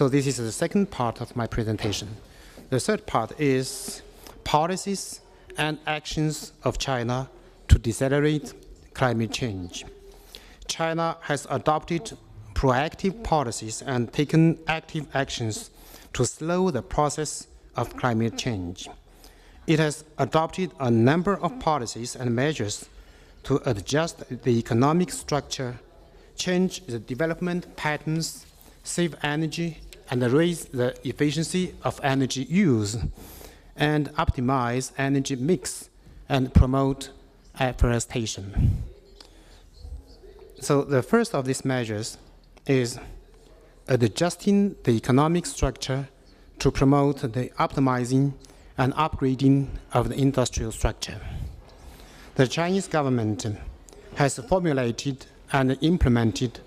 So this is the second part of my presentation. The third part is policies and actions of China to decelerate climate change. China has adopted proactive policies and taken active actions to slow the process of climate change. It has adopted a number of policies and measures to adjust the economic structure, change the development patterns, save energy, and raise the efficiency of energy use, and optimize energy mix and promote afforestation. So the first of these measures is adjusting the economic structure to promote the optimizing and upgrading of the industrial structure. The Chinese government has formulated and implemented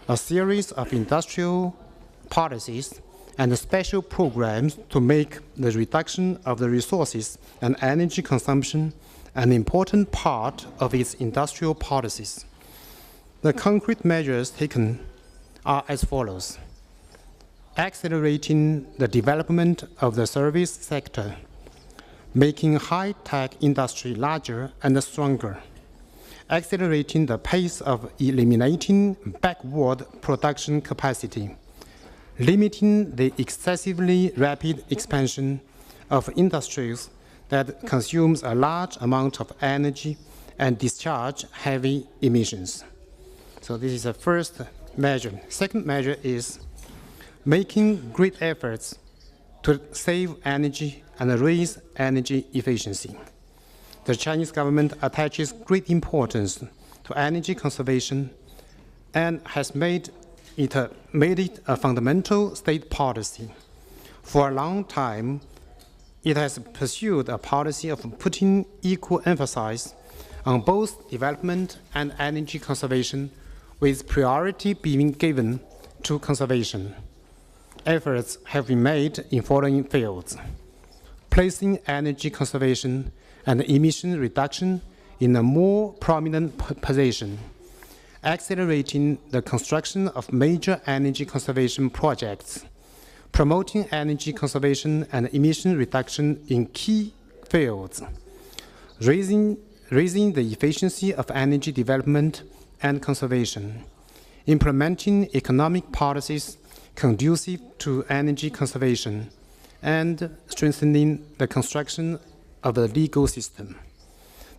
a series of industrial policies and special programs to make the reduction of the resources and energy consumption an important part of its industrial policies. The concrete measures taken are as follows: accelerating the development of the service sector, making high-tech industry larger and stronger, accelerating the pace of eliminating backward production capacity, limiting the excessively rapid expansion of industries that consumes a large amount of energy and discharge heavy emissions. So this is the first measure. Second measure is making great efforts to save energy and raise energy efficiency. The Chinese government attaches great importance to energy conservation and has made it a fundamental state policy. For a long time, it has pursued a policy of putting equal emphasis on both development and energy conservation, with priority being given to conservation. Efforts have been made in following fields: placing energy conservation and emission reduction in a more prominent position, accelerating the construction of major energy conservation projects, promoting energy conservation and emission reduction in key fields, raising the efficiency of energy development and conservation, implementing economic policies conducive to energy conservation, and strengthening the construction of the legal system.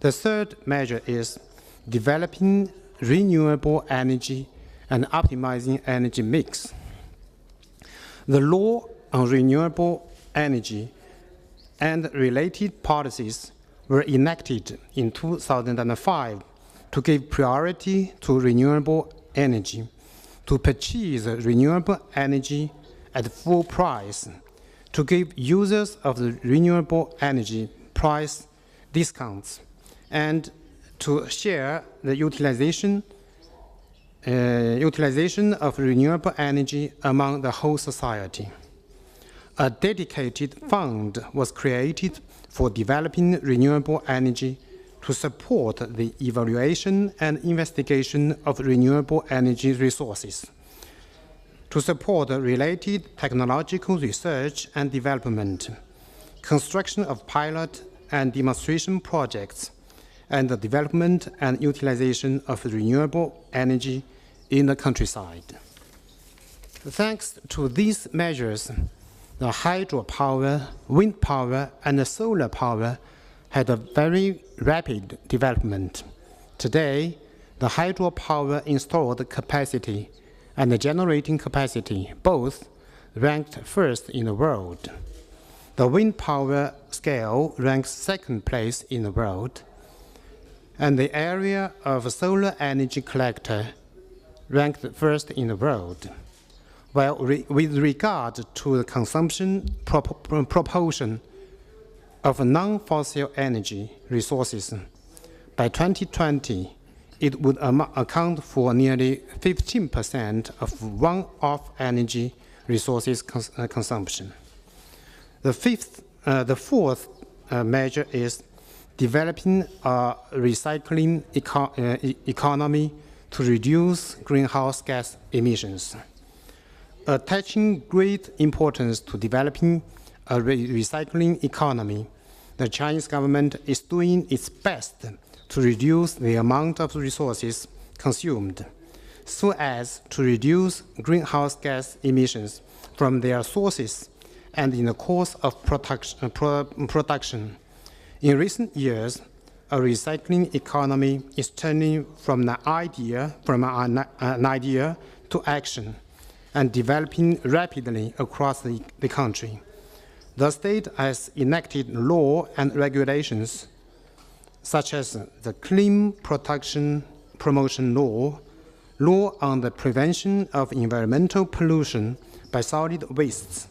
The third measure is developing renewable energy and optimizing energy mix. The law on renewable energy and related policies were enacted in 2005 to give priority to renewable energy, to purchase renewable energy at full price, to give users of the renewable energy price discounts, and to share the utilization of renewable energy among the whole society. A dedicated fund was created for developing renewable energy to support the evaluation and investigation of renewable energy resources, to support related technological research and development, construction of pilot and demonstration projects, and the development and utilization of renewable energy in the countryside. Thanks to these measures, the hydropower, wind power, and solar power had a very rapid development. Today, the hydropower installed capacity and the generating capacity both ranked first in the world. The wind power scale ranks second place in the world, and the area of solar energy collector ranked first in the world. While with regard to the consumption proportion of non-fossil energy resources, by 2020, it would account for nearly 15% of one-off energy resources consumption. The fourth measure is developing a recycling economy to reduce greenhouse gas emissions. Attaching great importance to developing a recycling economy, the Chinese government is doing its best to reduce the amount of resources consumed so as to reduce greenhouse gas emissions from their sources and in the course of production. In recent years, a recycling economy is turning from an idea to action and developing rapidly across the country. The state has enacted law and regulations such as the Clean Production Promotion Law, Law on the Prevention of Environmental Pollution by Solid Wastes,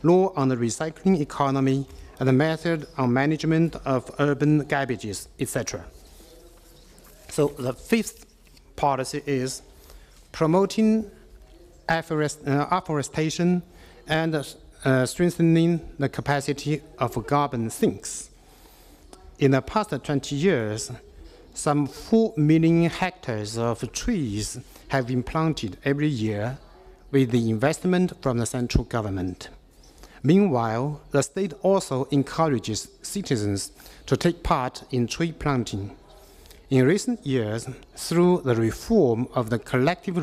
Law on the Recycling Economy, and the Method on Management of Urban Garbages, etc. So the fifth policy is promoting afforestation and strengthening the capacity of carbon sinks. In the past 20 years, some 4 million hectares of trees have been planted every year with the investment from the central government. Meanwhile, the state also encourages citizens to take part in tree planting. In recent years, through the reform of the collective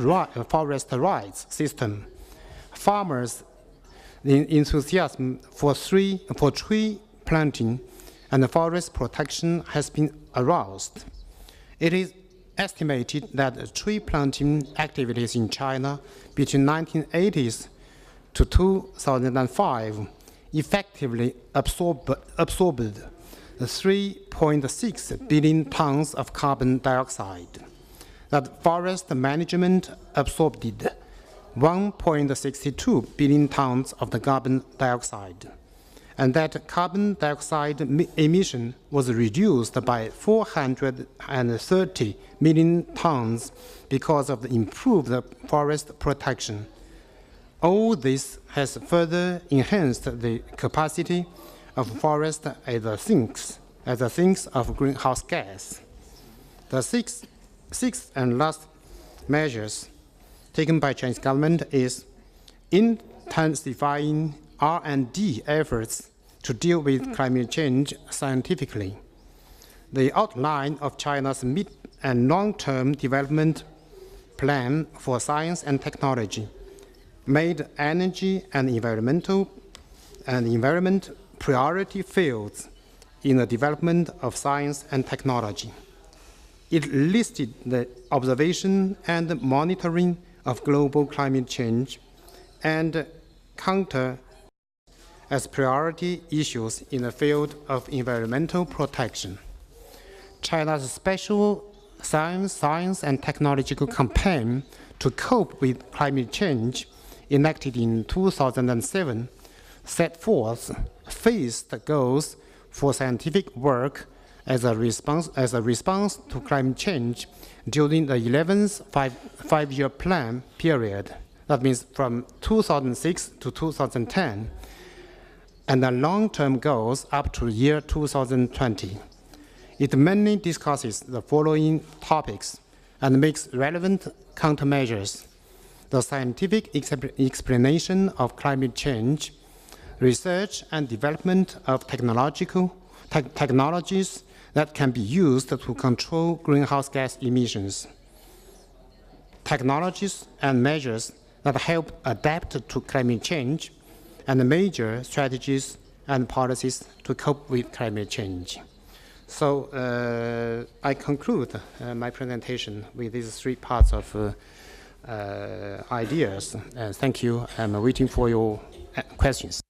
forest rights system, farmers' enthusiasm for tree planting and forest protection has been aroused. It is estimated that tree planting activities in China between 1980s to 2005 effectively absorbed 3.6 billion tons of carbon dioxide. That forest management absorbed 1.62 billion tons of the carbon dioxide, and that carbon dioxide emission was reduced by 430 million tons because of the improved forest protection. All this has further enhanced the capacity of forest as a sinks of greenhouse gas. The sixth and last measures taken by Chinese government is intensifying R&D efforts to deal with climate change scientifically. The outline of China's mid- and long-term development plan for science and technology made energy and environment priority fields in the development of science and technology. It listed the observation and monitoring of global climate change and counter as priority issues in the field of environmental protection. China's special science and technological campaign to cope with climate change, enacted in 2007, set forth phased goals for scientific work as a response to climate change during the 11th five-year plan period. That means from 2006 to 2010, and the long-term goals up to year 2020. It mainly discusses the following topics and makes relevant countermeasures: the scientific explanation of climate change, research and development of technologies that can be used to control greenhouse gas emissions, technologies and measures that help adapt to climate change, and major strategies and policies to cope with climate change. So I conclude my presentation with these three parts of ideas. Thank you. I'm waiting for your questions.